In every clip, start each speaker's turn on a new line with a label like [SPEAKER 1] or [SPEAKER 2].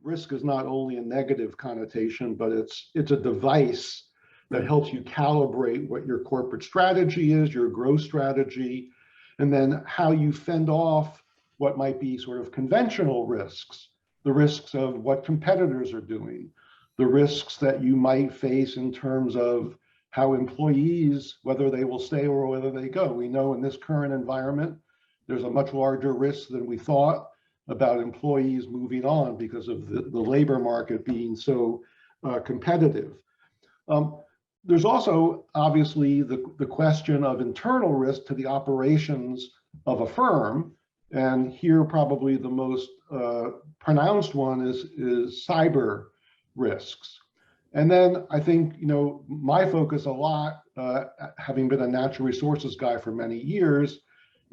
[SPEAKER 1] risk is not only a negative connotation, but it's a device that helps you calibrate what your corporate strategy is, your growth strategy, and then how you fend off what might be sort of conventional risks, the risks of what competitors are doing, the risks that you might face in terms of how employees, whether they will stay or whether they go. We know in this current environment, there's a much larger risk than we thought about employees moving on because of the labor market being so competitive. There's also obviously the question of internal risk to the operations of a firm. And here probably the most pronounced one is cyber risks. And then I think, my focus a lot, having been a natural resources guy for many years,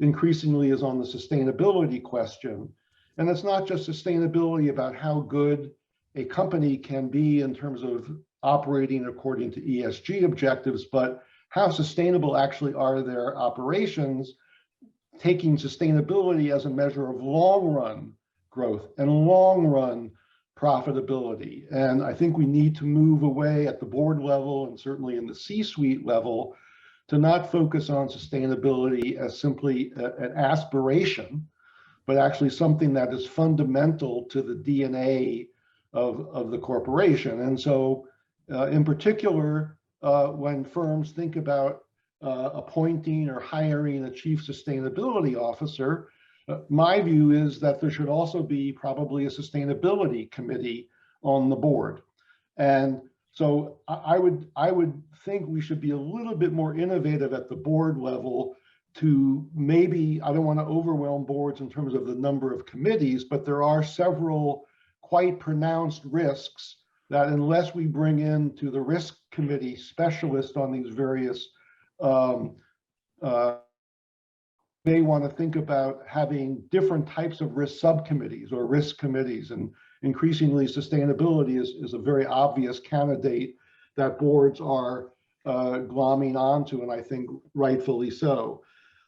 [SPEAKER 1] increasingly is on the sustainability question. And it's not just sustainability about how good a company can be in terms of operating according to ESG objectives, but how sustainable actually are their operations, taking sustainability as a measure of long-run growth and long-run profitability. And I think we need to move away at the board level and certainly in the C-suite level to not focus on sustainability as simply an aspiration, but actually something that is fundamental to the DNA of the corporation. And so in particular, when firms think about appointing or hiring a chief sustainability officer, my view is that there should also be probably a sustainability committee on the board. And so I would think we should be a little bit more innovative at the board level to maybe, I don't want to overwhelm boards in terms of the number of committees, but there are several quite pronounced risks that unless we bring into the risk committee specialists on these various, they want to think about having different types of risk subcommittees or risk committees, and increasingly sustainability is a very obvious candidate that boards are glomming onto, and I think rightfully so.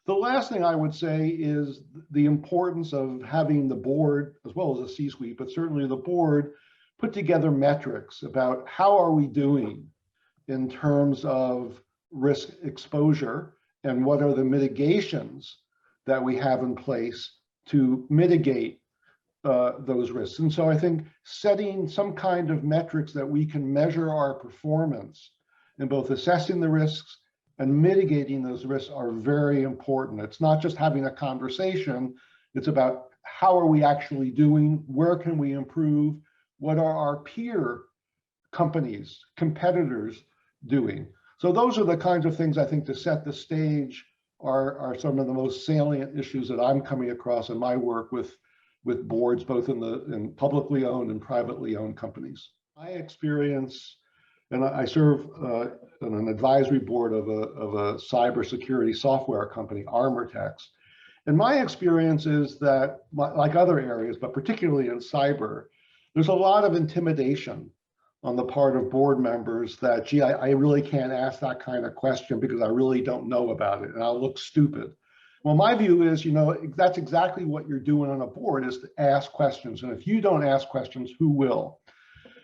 [SPEAKER 1] The last thing I would say is the importance of having the board, as well as the C-suite, but certainly the board, put together metrics about how are we doing in terms of risk exposure and what are the mitigations that we have in place to mitigate those risks. And so I think setting some kind of metrics that we can measure our performance in both assessing the risks and mitigating those risks are very important. It's not just having a conversation, it's about how are we actually doing, where can we improve, what are our peer companies, competitors doing. So those are the kinds of things I think to set the stage are some of the most salient issues that I'm coming across in my work with boards, both in publicly owned and privately owned companies. My experience, and I serve on an advisory board of a cybersecurity software company, ArmorTex. And my experience is that, like other areas, but particularly in cyber, there's a lot of intimidation on the part of board members that, gee, I really can't ask that kind of question because I really don't know about it and I'll look stupid. Well, my view is, that's exactly what you're doing on a board, is to ask questions. And if you don't ask questions, who will?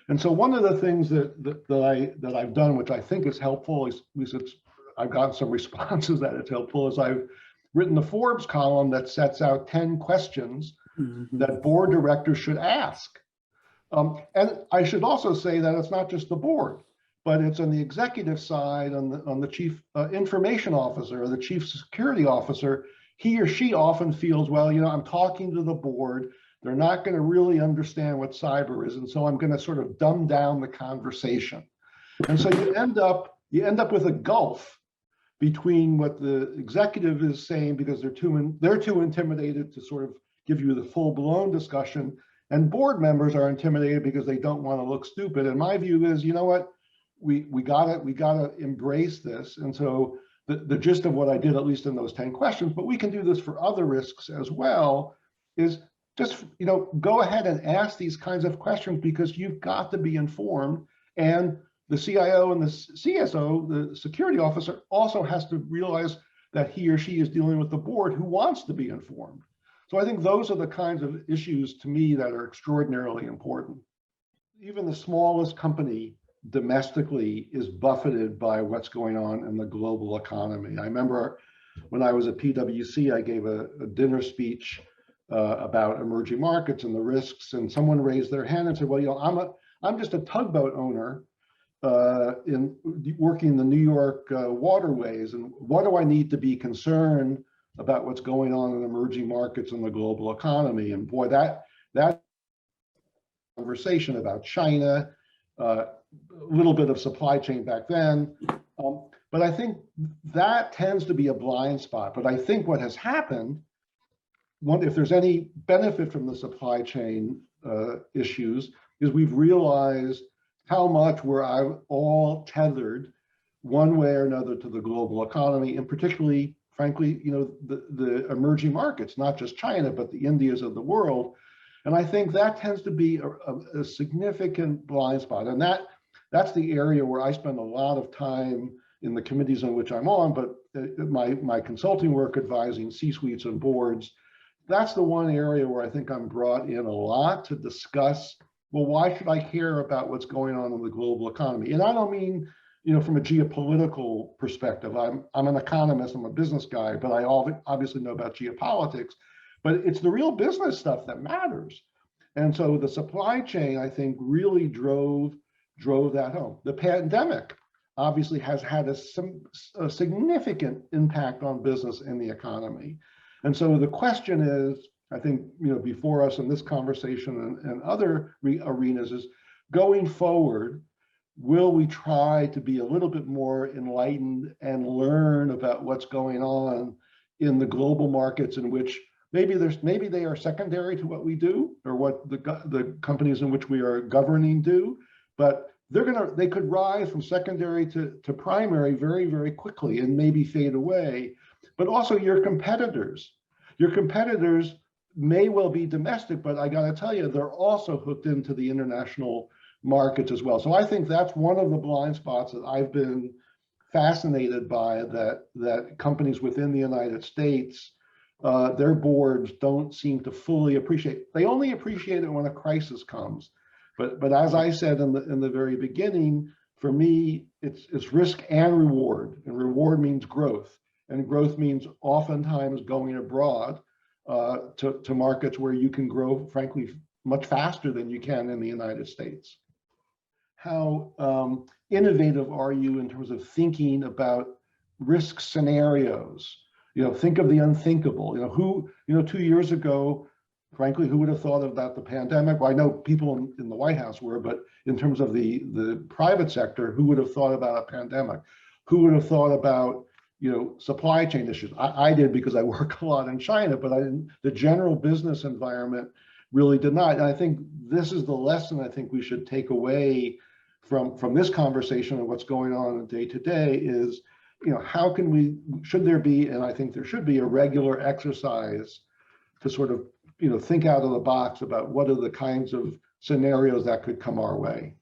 [SPEAKER 1] And so one of the things that I've done, which I think is helpful, at least I've gotten some responses that it's helpful, is I've written the Forbes column that sets out 10 questions that board directors should ask. And I should also say that it's not just the board, but it's on the executive side, on the chief information officer or the chief security officer. He or she often feels, well, I'm talking to the board. They're not going to really understand what cyber is, and so I'm going to sort of dumb down the conversation. And so you end up with a gulf between what the executive is saying because they're too intimidated to sort of give you the full-blown discussion, and board members are intimidated because they don't want to look stupid. And my view is, you know what, we gotta embrace this. And so the gist of what I did, at least in those 10 questions, but we can do this for other risks as well, is just go ahead and ask these kinds of questions because you've got to be informed. And the CIO and the CSO, the security officer, also has to realize that he or she is dealing with the board who wants to be informed. So I think those are the kinds of issues to me that are extraordinarily important. even the smallest company domestically is buffeted by what's going on in the global economy. I remember when I was at PwC, I gave a dinner speech about emerging markets and the risks, and someone raised their hand and said, "Well, I'm just a tugboat owner in working the New York waterways, and what do I need to be concerned about what's going on in emerging markets and the global economy?" And boy, that conversation about China, a little bit of supply chain back then. But I think that tends to be a blind spot. But I think what has happened, if there's any benefit from the supply chain issues, is we've realized how much we're all tethered one way or another to the global economy, and particularly, frankly, the emerging markets, not just China, but the Indias of the world. And I think that tends to be a significant blind spot. And that's the area where I spend a lot of time in the committees on which I'm on, but my consulting work advising C-suites and boards, that's the one area where I think I'm brought in a lot to discuss, well, why should I care about what's going on in the global economy? And I don't mean, from a geopolitical perspective. I'm an economist, I'm a business guy, but I obviously know about geopolitics. But it's the real business stuff that matters. And so the supply chain, I think, really drove that home. The pandemic obviously has had a significant impact on business and the economy. And so the question is, I think, before us in this conversation and other arenas is, going forward, will we try to be a little bit more enlightened and learn about what's going on in the global markets in which maybe they are secondary to what we do or what the companies in which we are governing do, but they could rise from secondary to primary very, very quickly and maybe fade away. But also your competitors may well be domestic, but I got to tell you, they're also hooked into the international markets as well. So I think that's one of the blind spots that I've been fascinated by, that companies within the United States, their boards don't seem to fully appreciate. They only appreciate it when a crisis comes. But as I said in the very beginning, for me, it's risk and reward means growth, and growth means oftentimes going abroad to markets where you can grow, frankly, much faster than you can in the United States. How innovative are you in terms of thinking about risk scenarios? Think of the unthinkable. 2 years ago, frankly, who would have thought about the pandemic? Well, I know people in the White House were, but in terms of the private sector, who would have thought about a pandemic? Who would have thought about supply chain issues? I did, because I work a lot in China, but the general business environment really did not. And I think this is the lesson I think we should take away from this conversation of what's going on day to day is, how should there be, and I think there should be, a regular exercise to sort of, think out of the box about what are the kinds of scenarios that could come our way.